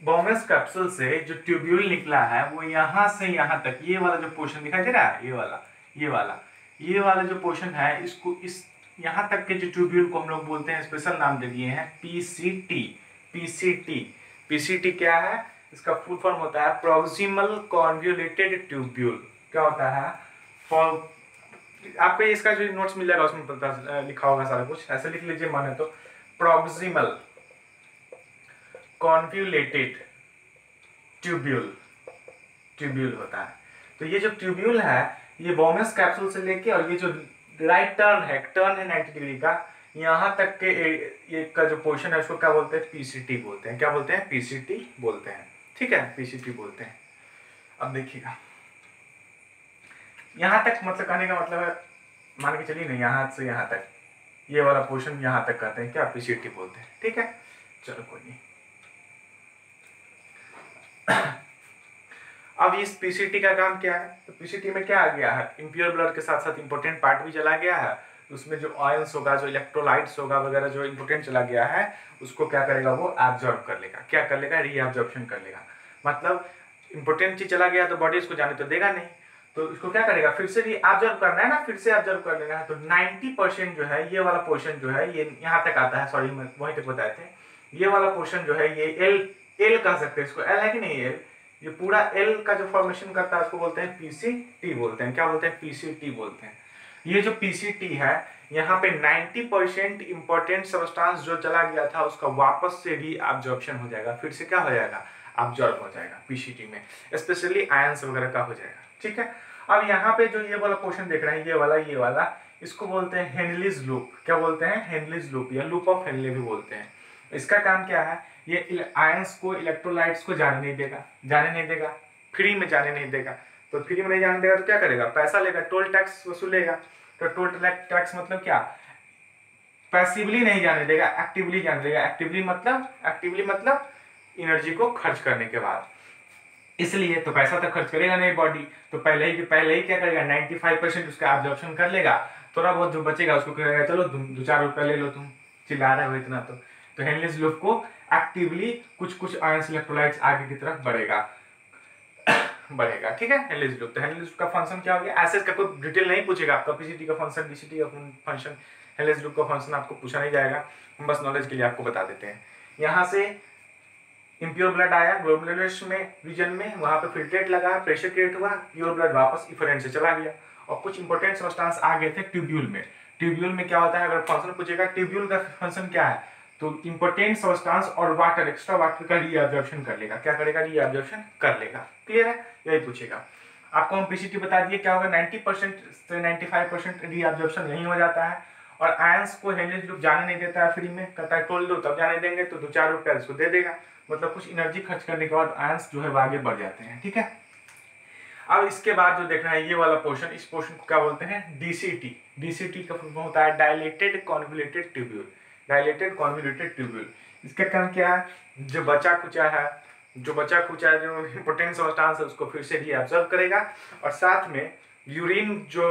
बॉम्बेस कैप्सूल से जो ट्यूब्यूल निकला है वो यहाँ से यहाँ तक, ये वाला जो पोर्शन दिखाई दे रहा है, ये वाला जो पोर्शन है, इसको इस यहाँ तक के जो ट्यूब्यूल को हम लोग बोलते हैं, स्पेशल नाम दे दिए हैं पीसीटी। पीसीटी, पीसीटी क्या है, इसका फुल फॉर्म होता है प्रॉक्सिमल कॉन्वोल्यूटेड ट्यूब्यूल। क्या होता है, आपको इसका जो नोट्स मिल जाएगा उसमें पता लिखा होगा सारा कुछ, ऐसे लिख लीजिए माने तो, प्रॉक्सिमल कॉन्वोल्यूटेड ट्यूब्यूल होता है। तो ये जो ट्यूब्यूल है ये बॉम्बेस कैप्सूल से लेके, और ये जो राइट टर्न है 90 डिग्री का, यहाँ तक के ये का जो पोर्शन है उसको क्या बोलते हैं, पीसीटी बोलते हैं। क्या बोलते हैं, पीसीटी बोलते हैं, ठीक है, पीसीटी बोलते हैं। अब देखिएगा यहाँ तक मतलब कहने का मतलब है, मान के चलिए नहीं, यहाँ से यहाँ तक ये वाला पोर्शन यहाँ तक कहते हैं क्या, पीसीटी बोलते हैं, ठीक है। चलो कोई नहीं, अब इस पीसीटी का काम क्या है, तो पीसीटी में क्या आ गया है, इम्प्योर ब्लड के साथ साथ इंपॉर्टेंट पार्ट भी चला गया है। उसमें जो आयंस होगा, जो इलेक्ट्रोलाइट्स होगा वगैरह, जो इंपॉर्टेंट चला गया है, उसको क्या करेगा, वो एब्जॉर्ब कर लेगा। क्या कर लेगा, रीअब्जॉर्प्शन कर लेगा। मतलब इंपॉर्टेंट चीज चला गया तो बॉडी इसको जाने तो देगा नहीं, तो इसको क्या करेगा, फिर से रीअब्जॉर्ब करना है ना, फिर से एब्जॉर्ब कर लेना है। तो 90% जो है ये वाला पोर्शन जो है, ये यहाँ तक आता है, सॉरी मैं वहीं तक बताए थे। ये वाला पोर्शन जो है ये एल कह सकते हैं इसको, एल है कि नहीं एल, ये पूरा एल का जो फॉर्मेशन करता है उसको बोलते हैं पीसीटी बोलते हैं। क्या बोलते हैं, पीसीटी बोलते हैं। ये जो पीसीटी है, यहाँ पे 90% इंपॉर्टेंट सब्सटेंस जो चला गया था उसका वापस से रीअब्जॉर्प्शन हो जाएगा, फिर से क्या हो जाएगा, अब्जॉर्ब हो जाएगा पीसीटी में, स्पेशली आयंस वगैरह का हो जाएगा। ठीक है, अब यहाँ पे जो ये वाला पोर्शन देख रहे हैं, ये वाला इसको बोलते हैं हेनलीज लूप। क्या बोलते हैं, हेनलीज लूप, या लूप ऑफ हेनली भी बोलते हैं। इसका काम क्या है, ये आयंस को, इलेक्ट्रोलाइट्स को जाने नहीं देगा, फ्री में जाने नहीं देगा। तो फ्री में नहीं जाने देगा तो क्या करेगा, पैसा लेगा, टोल टैक्स वसूलेगा। तो टोल टैक्स मतलब क्या, पैसिवली नहीं जाने देगा, एक्टिवली जाने देगा। एक्टिवली मतलब एनर्जी को खर्च करने के बाद, इसलिए तो पैसा तो खर्च करेगा नहीं बॉडी, तो पहले ही क्या करेगा, 95% उसका एब्जॉर्प्शन कर लेगा। थोड़ा बहुत जो बचेगा उसको कहेगा चलो 2-4 रुपया ले लो, तुम चिल्ला रहे हो इतना। तो हेनलीज लूप को एक्टिवली कुछ आयंस इलेक्ट्रोलाइट्स आगे की तरफ बढ़ेगा। ठीक है, हेनलीज लूप। तो हेनलीज लूप का फंक्शन क्या हो गया, ऐसे का कोई डिटेल नहीं पूछेगा आपका, पीसीटी का फंक्शन, डीसीटी का फंक्शन, हेनलीज लूप का फंक्शन आपको पूछा नहीं जाएगा, हम बस नॉलेज के लिए आपको बता देते हैं। यहाँ से इम्प्योर ब्लड आया ग्लोमेरुलस में रीजन में, वहां पे फिल्ट्रेट लगा, प्रेशर क्रिएट हुआ, प्योर ब्लड वापस इफरेंट से चला गया, और कुछ इंपॉर्टेंट सब्सटेंस आ गए थे ट्यूब्यूल में। ट्यूब्यूल में क्या होता है, अगर फंक्शन पूछेगा ट्यूब्यूल का फंक्शन क्या है, तो इंपॉर्टेंट सब्सटेंस और वाटर, एक्स्ट्रा वाटर का रीअब्जॉर्प्शन कर लेगा। क्या करेगा, रीअब्जॉर्प्शन कर लेगा। क्लियर है, यही पूछेगा आपको। हम पीसीटी बता दिए क्या होगा, 90% से 95% रीअब्जॉर्प्शन यही हो जाता है, और आयंस को हेनलीज लूप जाने नहीं देता है फ्री में, कहता है टोल दो तब जाने देंगे, तो 2-4 रुपया इसको दे देगा। मतलब कुछ एनर्जी खर्च करने के बाद आयंस जो है वो आगे बढ़ जाते हैं। ठीक है, अब इसके बाद जो देखना है ये वाला पोर्शन, इस पोर्शन को क्या बोलते हैं, डीसीटी। डीसीटी का फुल फॉर्म होता है dilated convoluted tubule. Dilated convoluted tubule, इसका काम क्या है, जो बचा खुचा जो इंपोर्टेंट सब्सटेंस है उसको फिर से रीअब्सॉर्ब करेगा, और साथ में यूरिन जो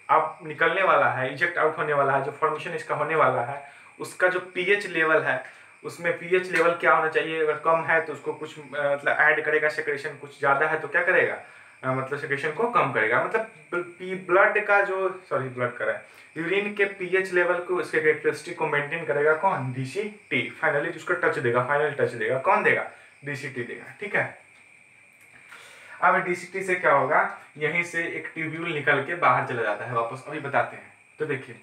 अब निकलने वाला है, इजेक्ट आउट होने वाला है, जो फॉर्मेशन इसका होने वाला है, उसका जो पीएच लेवल है, उसमें पीएच लेवल क्या होना चाहिए, अगर कम है तो उसको कुछ मतलब ऐड करेगा सेक्रेशन, कुछ ज़्यादा है तो क्या करेगा, मतलब सेक्रेशन को कम करेगा। मतलब ब्लड का जो ब्लड का है, यूरिन के पीएच लेवल को, उसके कैरेक्टरिस्टिक को मेंटेन करेगा कौन, डीसीटी। फाइनली उसको टच देगा, फाइनल टच देगा कौन देगा, डीसीटी देगा। ठीक है, अब डीसीटी से क्या होगा, यहीं से एक ट्यूब्यूल निकल के बाहर चला जाता है वापस, अभी बताते हैं। तो देखिए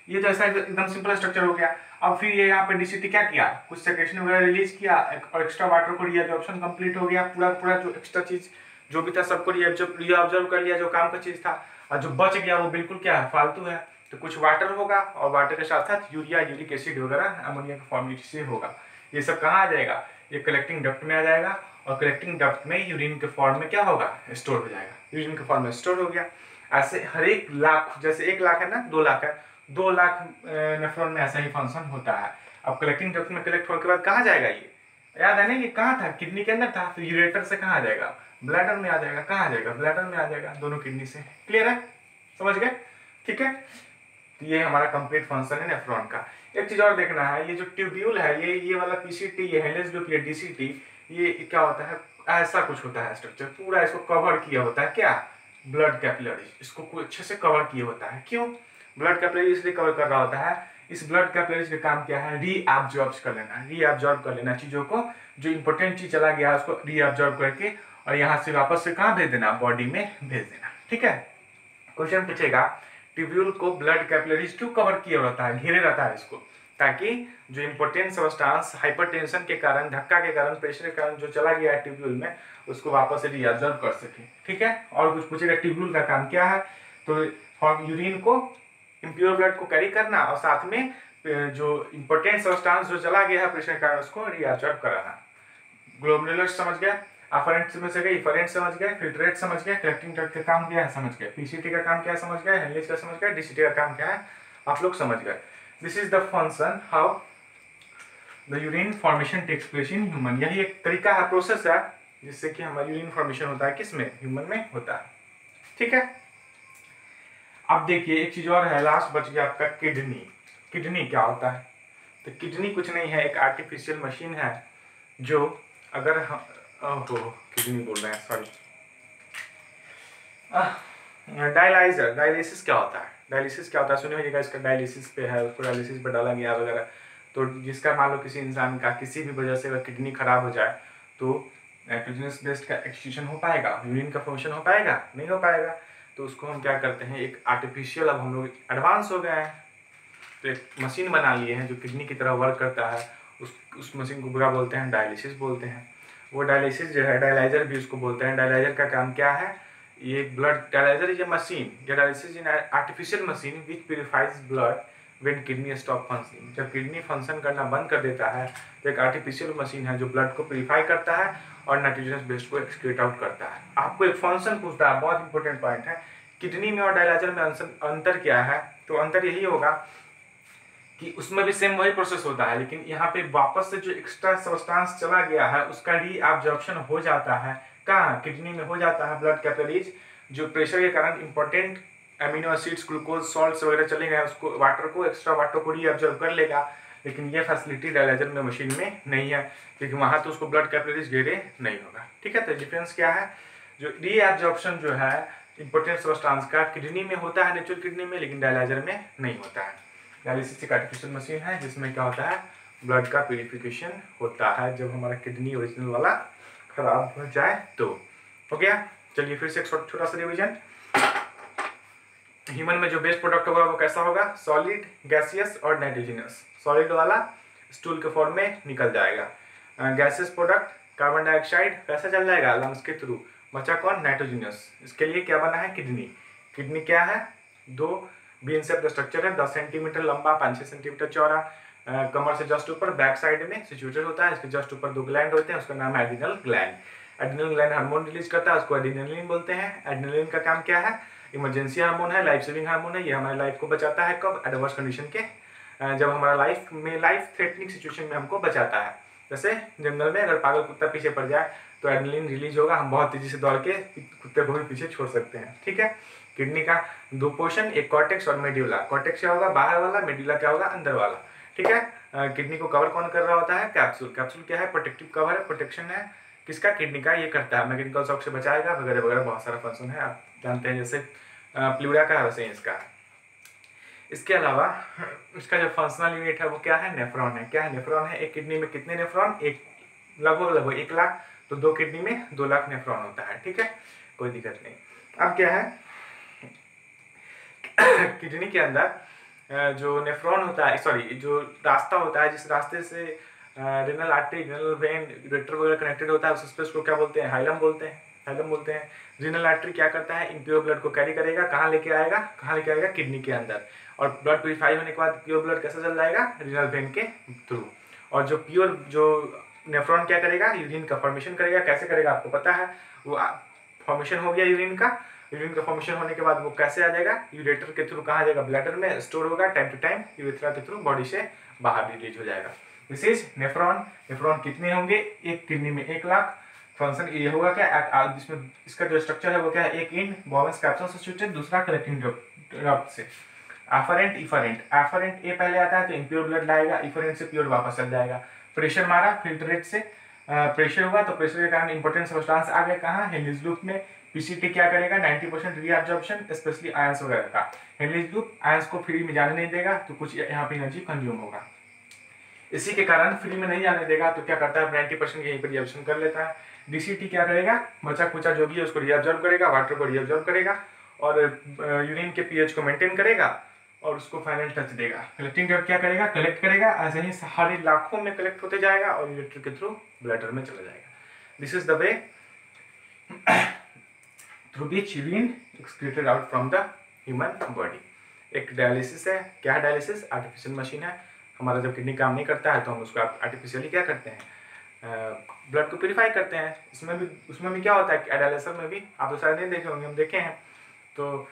ये तो ऐसा एकदम सिंपल स्ट्रक्चर हो गया। अब फिर ये यहाँ पे डीसीटी क्या किया, कुछ सेक्रेशन वगैरह रिलीज किया, और एक्स्ट्रा वाटर को रीअब्जॉर्प्शन कंप्लीट हो गया, पूरा जो एक्स्ट्रा चीज जो भी था सबको रीअब्जॉर्ब कर लिया, जो काम का चीज था। और जो बच गया वो बिल्कुल क्या है, फालतू है। तो कुछ वाटर होगा, और वाटर के साथ साथ यूरिया, यूरिक एसिड वगैरह अमोनिया का फॉर्मेट से होगा। ये सब कहाँ आ जाएगा, ये कलेक्टिंग डक्ट में आ जाएगा, और कलेक्टिंग डक्ट में यूरिन के फॉर्म में क्या होगा, स्टोर हो जाएगा। यूरिन के फॉर्म में स्टोर हो गया। ऐसे हर एक लाख, जैसे 1 लाख है ना, 2 लाख है, 2 लाख नेफ्रॉन में ऐसा ही फंक्शन होता है। अब कलेक्टिंग डक्ट में कलेक्ट होने के बाद कहाँ जाएगा, ये याद है ना, ये कहाँ था, किडनी के अंदर था, तो यूरेटर से कहाँ जाएगा, ब्लैडर में आ जाएगा। कहाँ आ जाएगा, ब्लैडर में आ जाएगा, दोनों किडनी से। क्लियर है, समझ गए। ठीक है, तो ये हमारा कंप्लीट फंक्शन है नेफ्रॉन का। एक चीज और देखना है, ये जो ट्यूब्यूल है, ये वाला पीसीटी, ये हेनलीज लूप, ये डीसीटी, ये क्या होता है, ऐसा कुछ होता है स्ट्रक्चर, पूरा इसको कवर किया होता है, क्या, ब्लड कैपिलरी, इसको अच्छे से कवर किया होता है। क्यों ब्लड कैपिलरी इसलिए कवर कर रहा होता है, इस ब्लड कैपिलरीज का काम क्या है, रीअब्जॉर्ब कर लेना चीजों को, जो इंपॉर्टेंट चीज चला गया उसको रीअब्जॉर्ब करके, और यहाँ से वापस से कहाँ भेज देना, बॉडी में भेज देना। ठीक है, क्वेश्चन पूछेगा ट्यूब्यूल को ब्लड कैपिलरीज क्यों कवर किया रहता है, घेरे रहता है इसको, ताकि जो इंपॉर्टेंट सब्सटेंस हाइपरटेंशन के कारण, धक्का के कारण, प्रेशर के कारण जो चला गया है ट्यूब्यूल में, उसको वापस से रीअब्जॉर्ब कर सके। ठीक है, और कुछ पूछेगा ट्यूब्यूल का काम क्या है, तो यूरिन को, इम्प्योर ब्लड को कैरी करना, और साथ में जो इंपॉर्टेंट सब्सटेंस जो चला गया है प्रेशर के कारण उसको रीअब्जॉर्ब कराना। ग्लोमेरुलस समझ गए, अफरेंट समझ गए, इफरेंट समझ गए, फिल्ट्रेट समझ गए, कलेक्टिंग डक्ट का काम क्या है समझ गए, पीसीटी का काम क्या है समझ गए, हेनलीज का समझ गए, डीसीटी का काम क्या है आप लोग समझ गए। This is the function how the urine formation takes place in human. यही एक तरीका है, प्रोसेस है जिससे कि हमारा यूरिन फॉर्मेशन होता है किसमें, ह्यूमन में होता है। ठीक है। अब देखिए एक चीज और है, लास्ट बच गया आपका किडनी। किडनी क्या होता है? तो किडनी कुछ नहीं है, एक आर्टिफिशियल मशीन है जो अगर हम किडनी बोल रहे हैं, सॉरी, डायलाइजर। डायलिसिस क्या होता है? डायलिसिस क्या होता है सुने होइएगा, इसका डायलिसिस पे है, उसको डायलिसिस पे डाला गया वगैरह। तो जिसका मान लो किसी इंसान का किसी भी वजह से अगर किडनी खराब हो जाए तो नाइट्रोजनस बेस्ड का एक्सक्रीशन हो पाएगा, यूरिन का फंक्शन हो पाएगा? नहीं हो पाएगा। तो उसको हम क्या करते हैं, एक आर्टिफिशियल, अब हम लोग एडवांस हो गए हैं तो एक मशीन बना लिए हैं जो किडनी की तरह वर्क करता है। उस मशीन को क्या बोलते हैं? डायलिसिस बोलते हैं। वो डायलिसिस जो है, डायलाइजर भी उसको बोलते हैं। डायलाइजर का काम क्या है? ये blood, dialyser is a machine, dialysis in artificial machine which purifies blood when kidney stop functioning. जब किडनी फंक्शन करना बंद कर देता है तो एक आर्टिफिशियल मशीन है जो ब्लड को प्यूरिफाई करता है और नाइट्रोजनस बेस्ड को एक्सक्रीट आउट करता है। आपको एक फंक्शन पूछता है, बहुत इंपॉर्टेंट पॉइंट है, किडनी में और डायलाइजर में अंतर क्या है? तो अंतर यही होगा कि उसमें भी सेम वही प्रोसेस होता है, लेकिन यहाँ पे वापस से जो एक्स्ट्रा सब्सटेंस चला गया है उसका रीअब्जॉर्प्शन हो जाता है। कहाँ? किडनी में हो जाता है। ब्लड कैपिलरीज जो प्रेशर के कारण important amino acids, glucose, salts वगैरह चले गए, उसको वाटर को, एक्स्ट्रा वाटर को रीअब्जॉर्ब कर लेगा। लेकिन ये फैसिलिटी डायलाइजर में मशीन में नहीं है, क्योंकि वहाँ तो उसको ब्लड कैपिलरीज घेरे नहीं होगा। ठीक है। तो डिफरेंस क्या है? जो रीअब्जॉर्प्शन जो है इंपॉर्टेंट सब्सटेंस का किडनी में होता है, नेचुरल किडनी में, लेकिन डायलाइजर में नहीं होता है। डायलिसिस एक आर्टिफिशियल मशीन है जिसमें क्या होता है, ब्लड का प्यूरिफिकेशन होता है जब हमारा किडनी ओरिजिनल वाला खराब हो जाए तो। हो गया। चलिए फिर से एक छोटा सा रिवीजन। ह्यूमन में जो बेस्ट प्रोडक्ट होगा वो कैसा होगा? सॉलिड, गैसियस और नाइट्रोजनस। सॉलिड वाला स्टूल के फॉर्म में निकल जाएगा। गैसियस प्रोडक्ट कार्बन डाइऑक्साइड कैसा चल जाएगा? लंग्स के थ्रू। बचा कौन? नाइट्रोजनस। इसके लिए क्या बना है? किडनी। किडनी क्या है? दो बीन शेप स्ट्रक्चर है, 10 सेंटीमीटर लंबा, 5-6 सेंटीमीटर चौड़ा, कमर से जस्ट ऊपर बैक साइड में सिचुएटेड होता है। इसके जस्ट ऊपर 2 ग्लैंड होते हैं, उसका नाम है adrenal gland. Adrenal gland hormone release करता है, उसको एड्रिनलिन बोलते हैं। एड्रिनलिन का काम क्या है? इमरजेंसी हार्मोन है, लाइफ सेविंग हार्मोन है। ये हमारी लाइफ को बचाता है कब? एडवर्स कंडीशन के, जब हमारा लाइफ थ्रेटनिंग सिचुएशन में हमको बचाता है। जैसे जंगल में अगर पागल कुत्ता पीछे पड़ जाए तो एड्रिनलिन रिलीज होगा, हम बहुत तेजी से दौड़ के कुत्ते को भी पीछे छोड़ सकते हैं। ठीक है। किडनी का 2 पोर्शन, एक कॉर्टेक्स और मेड्यूला। कॉर्टेक्स क्या होगा? बाहर वाला, मेड्यूला क्या होगा? अंदर वाला। ठीक है। किडनी को कवर कौन कर रहा होता है? कैप्सूल। कैप्सूल क्या है? प्रोटेक्टिव कवर है, प्रोटेक्शन है किसका? किडनी का। ये करता है मैकेनिकल शॉक से बचाएगा वगैरह वगैरह, बहुत सारा फंक्शन है आप जानते हैं, जैसे प्लूरा का है वैसे ही इसका। इसके अलावा इसका जो फंक्शनल यूनिट है वो क्या है? नेफ्रॉन है। क्या है? नेफ्रॉन है। एक किडनी में कितने नेफ्रॉन? लगभग 1 लाख। तो 2 किडनी में 2 लाख नेफ्रॉन होता है। ठीक है, कोई दिक्कत नहीं। अब क्या है, किडनी के अंदर जो नेफ्रॉन होता है, सॉरी, जो रास्ता होता है, जिस रास्ते से renal artery, renal vein, ureter वगैरह कनेक्टेड होता है, उस स्पेस को क्या बोलते हैं? हाइलम बोलते हैं। हाइलम बोलते हैं। रेनल आर्टरी क्या करता है? इम्प्योर ब्लड को कैरी करेगा, कहाँ लेके आएगा? कहाँ लेके आएगा? किडनी के अंदर। और ब्लड प्यूरिफाई होने के बाद प्योर ब्लड कैसे चल जाएगा? रेनल वेन के थ्रू। और जो प्योर जो नेफ्रॉन क्या करेगा? यूरिन का फॉर्मेशन करेगा। कैसे करेगा? आपको पता है, वो फॉर्मेशन हो गया यूरिन का। यूरिन का फॉर्मेशन होने के बाद वो कैसे आ जाएगा? यूरेटर के थ्रू कहाँ आ जाएगा? ब्लैडर में स्टोर होगा, टाइम टू टाइम यूरेथ्रा के थ्रू बॉडी से बाहर रिलीज हो जाएगा। This is nephron. नेफ्रॉन कितने होंगे? एक किडनी में 1 लाख। फंक्शन ये होगा क्या, जिसमें इसका जो स्ट्रक्चर है वो क्या है? एक इन बॉवेंस कैप्सूल से सिचुएटेड, दूसरा कलेक्टिंग डक्ट से। Afferent, efferent. एफरेंट ए पहले आता है तो इम्प्योर ब्लड लाएगा, इफरेंट से प्योर वापस चल जाएगा। प्रेशर मारा, फिल्ट्रेट से प्रेशर हुआ तो प्रेशर के कारण इंपॉर्टेंट सब्सटेंस आ गए कहाँ? हेनरीज लूप में। पीसीटी क्या करेगा? 90% रीअब्जॉर्प्शन, स्पेशली आयंस वगैरह का। हेनरीज लूप आयंस को फ्री में जाने नहीं देगा तो कुछ यहाँ पे एनर्जी कंज्यूम होगा। इसी के कारण फ्री में नहीं जाने देगा तो क्या करता है? 90% यहीं पर रिअब्जॉर्प्शन कर लेता है। डीसीटी क्या करेगा? बचा कुचा जो भी है उसको रिअब्जॉर्ब करेगा, वाटर को रिअब्जॉर्ब करेगा और यूरिन के पीएच को मेंटेन करेगा और उसको फाइनल टच देगा। कलेक्टिंग डक्ट क्या करेगा? कलेक्ट करेगा, ऐसे ही सारे लाखों में कलेक्ट होते जाएगा और यूरेटर के थ्रू ब्लैडर में चला जाएगा। This is the way through which urine excreted out from the human body. एक डायलिसिस है। क्या है डायलिसिस? आर्टिफिशियल मशीन है। हमारा जब किडनी काम नहीं करता है तो हम उसको आर्टिफिशियली क्या करते हैं? ब्लड को प्यूरिफाई करते हैं। उसमें भी क्या होता है? डायलिसिस में भी आप तो शायद नहीं देखे होंगे, हम देखे हैं। तो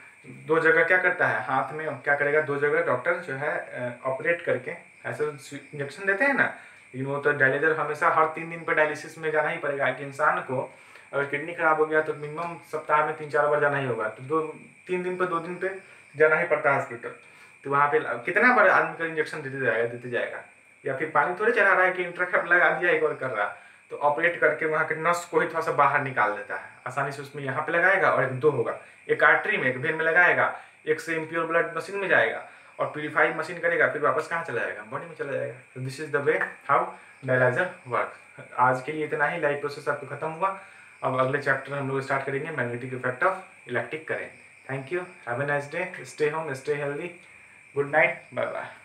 2 जगह क्या करता है? हाथ में क्या करेगा? 2 जगह डॉक्टर जो है ऑपरेट करके ऐसे इंजेक्शन देते हैं ना, लेकिन वो तो डायलिसिस हमेशा हर 3 दिन पर डायलिसिस में जाना ही पड़ेगा। एक इंसान को अगर किडनी खराब हो गया तो मिनिमम सप्ताह में 3-4 बार जाना ही होगा, तो 3 दिन पे 2 दिन पे जाना ही पड़ता है हॉस्पिटल। तो वहाँ पे कितना बार आदमी का इंजेक्शन देते जाएगा, या फिर पानी थोड़े चढ़ा रहा है कि इंट्राकैप लगा दिया एक और कर रहा। तो ऑपरेट करके वहाँ के नस को ही थोड़ा सा बाहर निकाल देता है आसानी से, उसमें यहाँ पे लगाएगा और एक 2 होगा, एक आर्टरी में एक वेन में लगाएगा, एक से इम्प्योर ब्लड मशीन में जाएगा और प्यूरिफाई मशीन करेगा, फिर वापस कहाँ चला जाएगा, बॉडी में चला जाएगा। तो this is the way how dialyser work. आज के लिए इतना ही, लाइव प्रोसेस आपको खत्म हुआ। अब अगले चैप्टर हम लोग स्टार्ट करेंगे magnetic effect of electric current. Thank you, have a nice day, stay home, stay healthy, good night, bye bye.